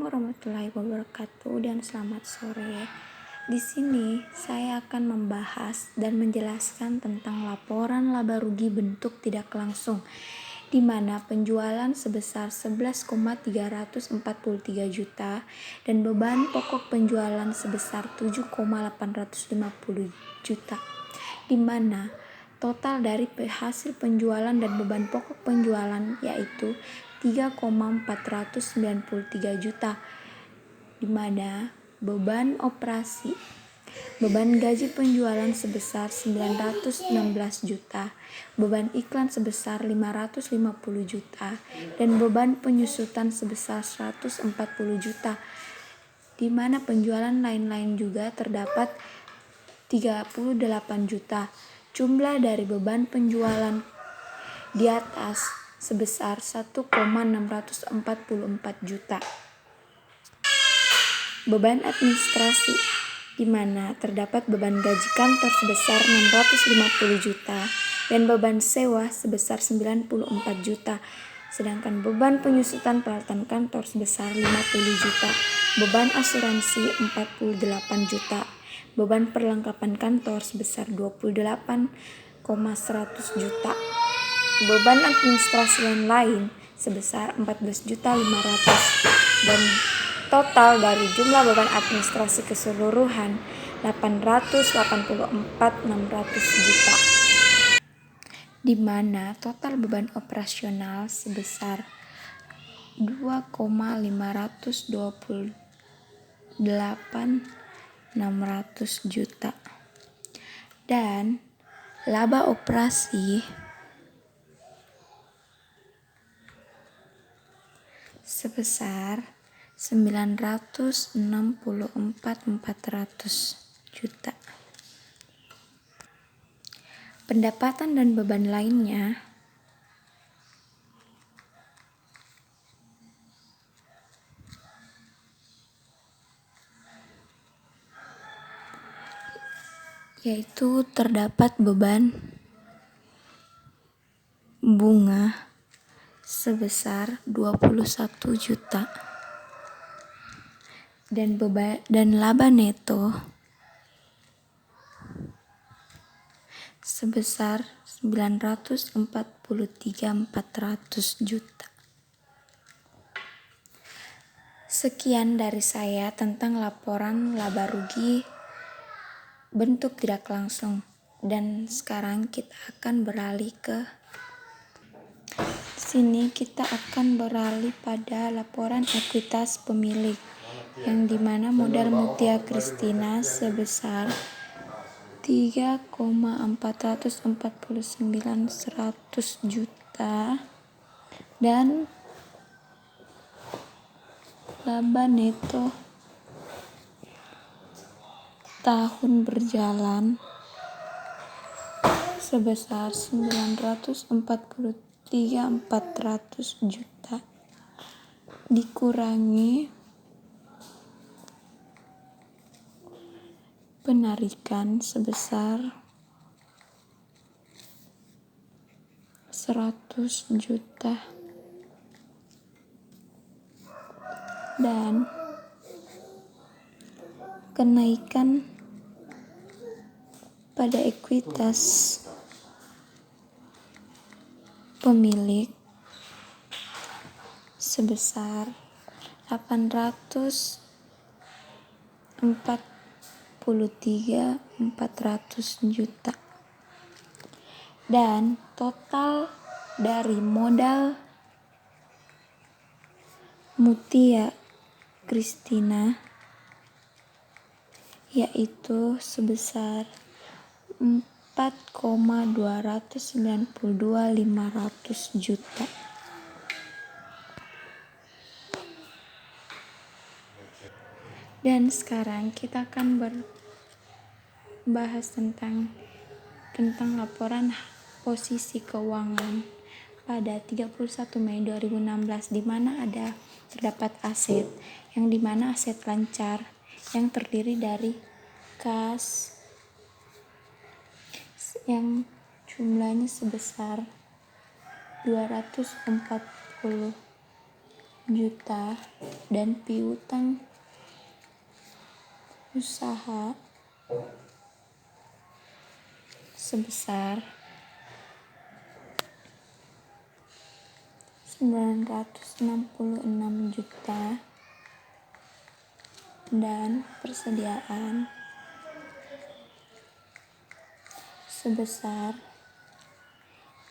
Assalamualaikum warahmatullahi wabarakatuh dan selamat sore. Di sini saya akan membahas dan menjelaskan tentang laporan laba rugi bentuk tidak langsung, di mana penjualan sebesar 11,343 juta dan beban pokok penjualan sebesar 7,850 juta, di mana total dari hasil penjualan dan beban pokok penjualan yaitu 3,493 juta, di mana beban gaji penjualan sebesar 916 juta, beban iklan sebesar 550 juta, dan beban penyusutan sebesar 140 juta, di mana penjualan lain-lain juga terdapat 38 juta. Jumlah dari beban penjualan di atas sebesar 1,644 juta. Beban administrasi, di mana terdapat beban gaji kantor sebesar 650 juta dan beban sewa sebesar 94 juta, sedangkan beban penyusutan peralatan kantor sebesar 50 juta, beban asuransi 48 juta, beban perlengkapan kantor sebesar 28,100 juta. Beban administrasi lain sebesar 14.500 dan total dari jumlah beban administrasi keseluruhan 884.600 juta, di mana total beban operasional sebesar 2,528.600 juta dan laba operasi sebesar 964.400 juta. Pendapatan dan beban lainnya yaitu terdapat beban bunga sebesar 21 juta dan laba neto sebesar 943.400 juta. Sekian dari saya tentang laporan laba rugi bentuk tidak langsung, dan sekarang kita akan beralih pada laporan ekuitas pemilik, yang dimana modal Mutia Christina sebesar 3,449 juta dan laba neto tahun berjalan sebesar 943.400 juta dikurangi penarikan sebesar 100 juta dan kenaikan pada ekuitas pemilik sebesar 843.400 juta dan total dari modal Mutia Christina yaitu sebesar 4,292.500 juta. Dan sekarang kita akan berbahas tentang laporan posisi keuangan pada 31 Mei 2016, di mana terdapat aset, yang dimana aset lancar yang terdiri dari kas yang jumlahnya sebesar 240 juta dan piutang usaha sebesar 966 juta dan persediaan sebesar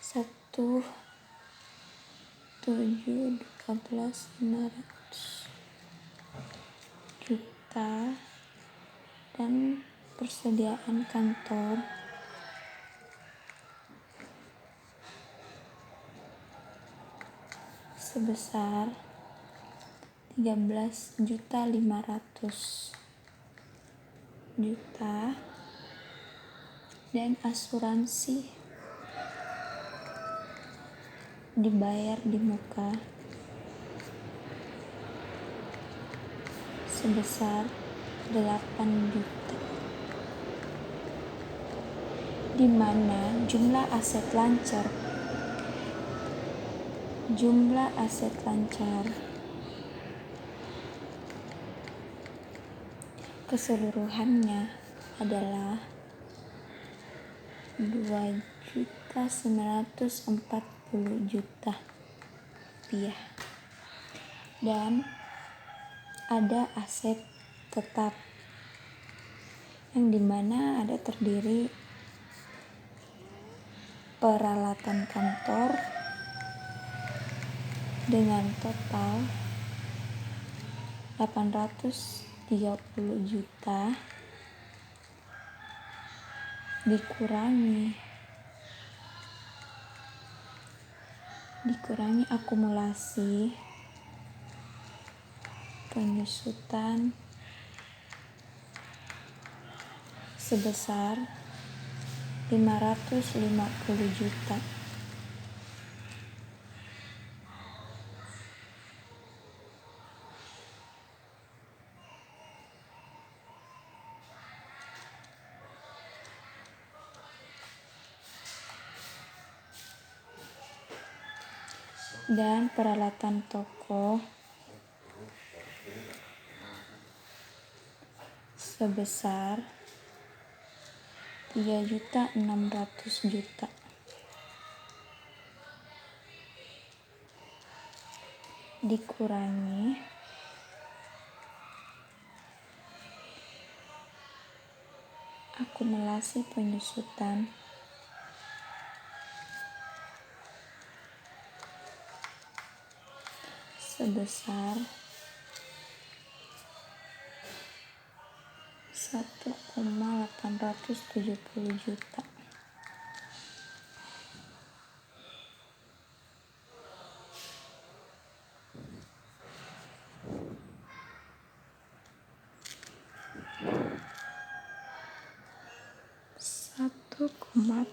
1.712.500 juta dan persediaan kantor sebesar 13.500 juta dan asuransi dibayar di muka sebesar 8 juta, di mana jumlah aset lancar keseluruhannya adalah 2.940 juta rupiah, dan ada aset tetap yang dimana ada terdiri peralatan kantor dengan total 830 juta dikurangi akumulasi penyusutan sebesar 550 juta. Dan peralatan toko sebesar 3.600 juta dikurangi akumulasi penyusutan sebesar 1.870 juta.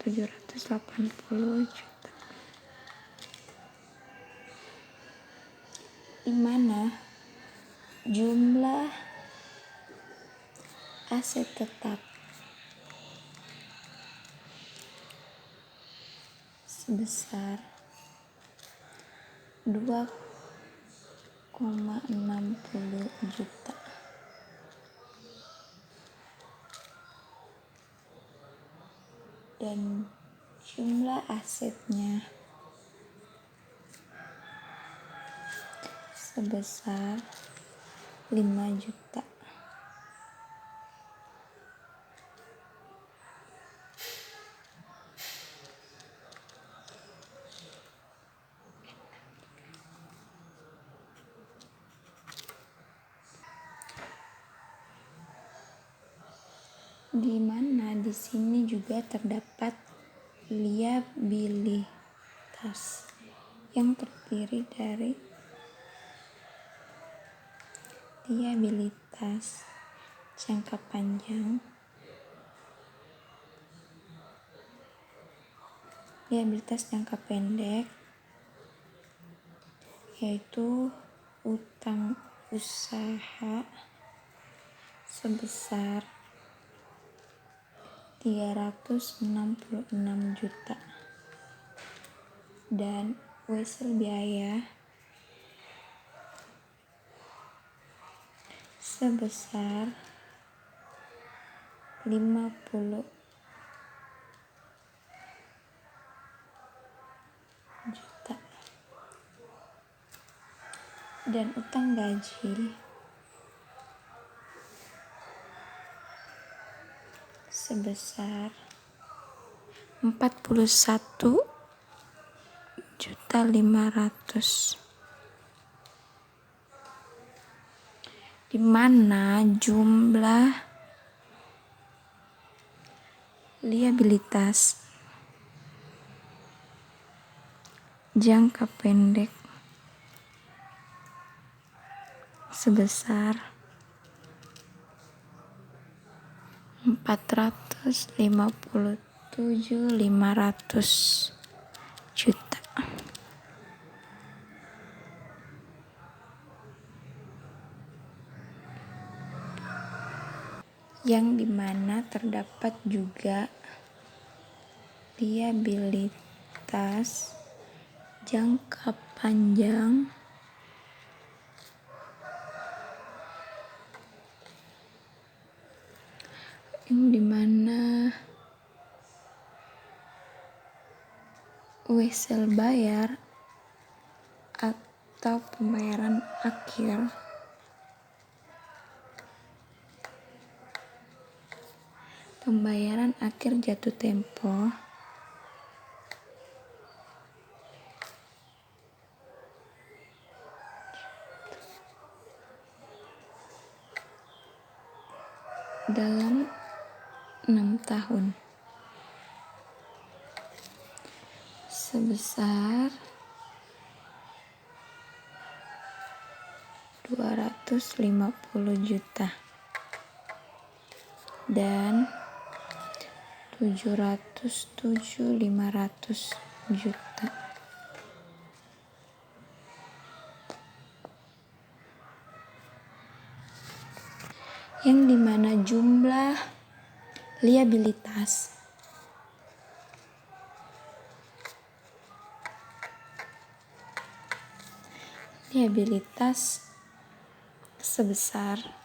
Juta, di mana jumlah aset tetap sebesar 2,60 juta dan jumlah asetnya sebesar 5 juta. Di mana di sini juga terdapat liabilitas yang terdiri dari liabilitas jangka panjang, liabilitas jangka pendek, yaitu utang usaha sebesar 366 juta dan wesel biaya sebesar 50 juta dan utang gaji sebesar 41.500.000, di mana jumlah liabilitas jangka pendek sebesar 457.500 juta, yang dimana terdapat juga liabilitas jangka panjang yang dimana wesel bayar atau pembayaran akhir jatuh tempo dalam 6 tahun sebesar 250 juta dan 707.500 juta, yang dimana jumlah liabilitas sebesar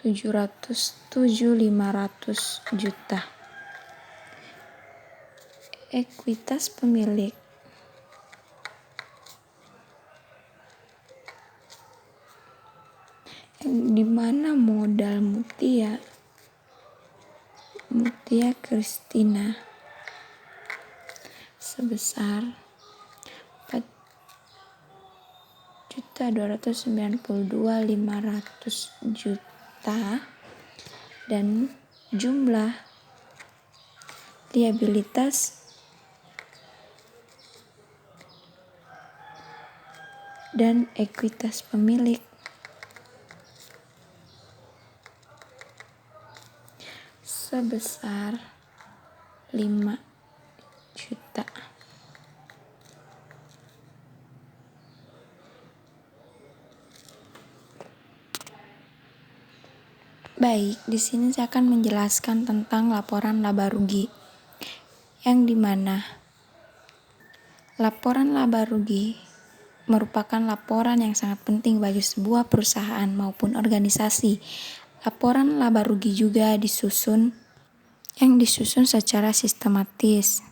707.500 juta. Ekuitas pemilik yang dimana modal Mutia Christina sebesar 4.292.500 juta dan jumlah liabilitas dan ekuitas pemilik sebesar 5 juta. Baik, di sini saya akan menjelaskan tentang laporan laba rugi, yang dimana laporan laba rugi merupakan laporan yang sangat penting bagi sebuah perusahaan maupun organisasi. Laporan laba rugi juga disusun secara sistematis.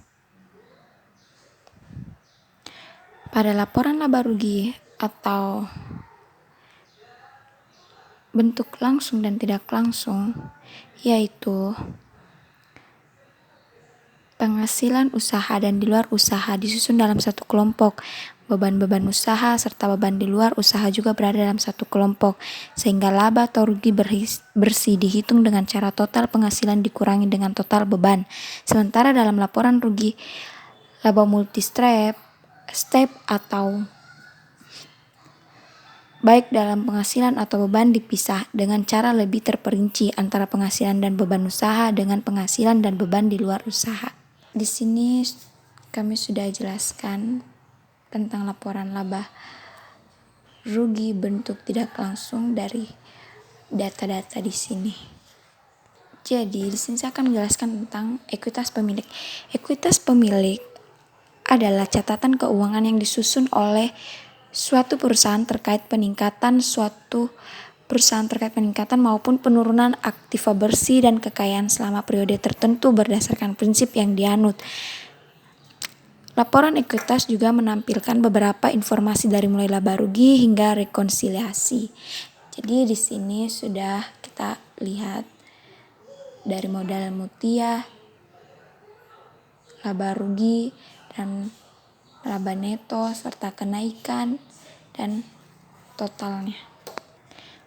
Pada laporan laba rugi atau bentuk langsung dan tidak langsung, yaitu penghasilan usaha dan di luar usaha disusun dalam satu kelompok. Beban-beban usaha serta beban di luar usaha juga berada dalam satu kelompok, sehingga laba atau rugi bersih dihitung dengan cara total penghasilan dikurangi dengan total beban. Sementara dalam laporan rugi laba multi-step atau baik dalam penghasilan atau beban dipisah dengan cara lebih terperinci antara penghasilan dan beban usaha dengan penghasilan dan beban di luar usaha. Di sini kami sudah jelaskan tentang laporan laba rugi bentuk tidak langsung dari data-data di sini. Jadi di sini saya akan menjelaskan tentang ekuitas pemilik. Ekuitas pemilik adalah catatan keuangan yang disusun oleh suatu perusahaan terkait peningkatan maupun penurunan aktiva bersih dan kekayaan selama periode tertentu berdasarkan prinsip yang dianut. Laporan ekuitas juga menampilkan beberapa informasi dari mulai laba rugi hingga rekonsiliasi. Jadi di sini sudah kita lihat dari modal mutia, laba rugi, dan laba neto serta kenaikan dan totalnya.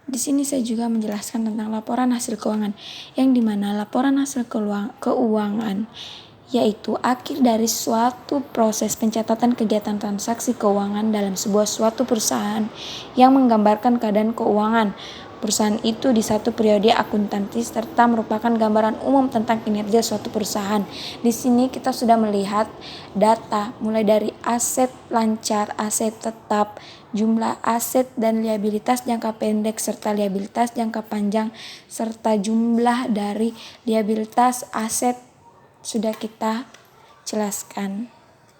Di sini saya juga menjelaskan tentang laporan hasil keuangan, yang dimana laporan hasil keuangan yaitu akhir dari suatu proses pencatatan kegiatan transaksi keuangan dalam suatu perusahaan yang menggambarkan keadaan keuangan perusahaan itu di satu periode akuntansi serta merupakan gambaran umum tentang kinerja suatu perusahaan. Di sini kita sudah melihat data mulai dari aset lancar, aset tetap, jumlah aset dan liabilitas jangka pendek serta liabilitas jangka panjang serta jumlah dari liabilitas aset sudah kita jelaskan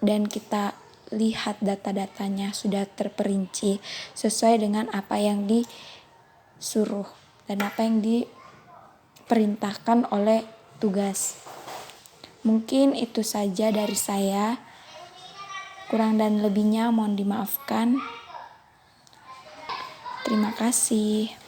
dan kita lihat data-datanya sudah terperinci sesuai dengan apa yang disuruh dan apa yang diperintahkan oleh tugas. Mungkin itu saja dari saya. Kurang dan lebihnya mohon dimaafkan. Terima kasih.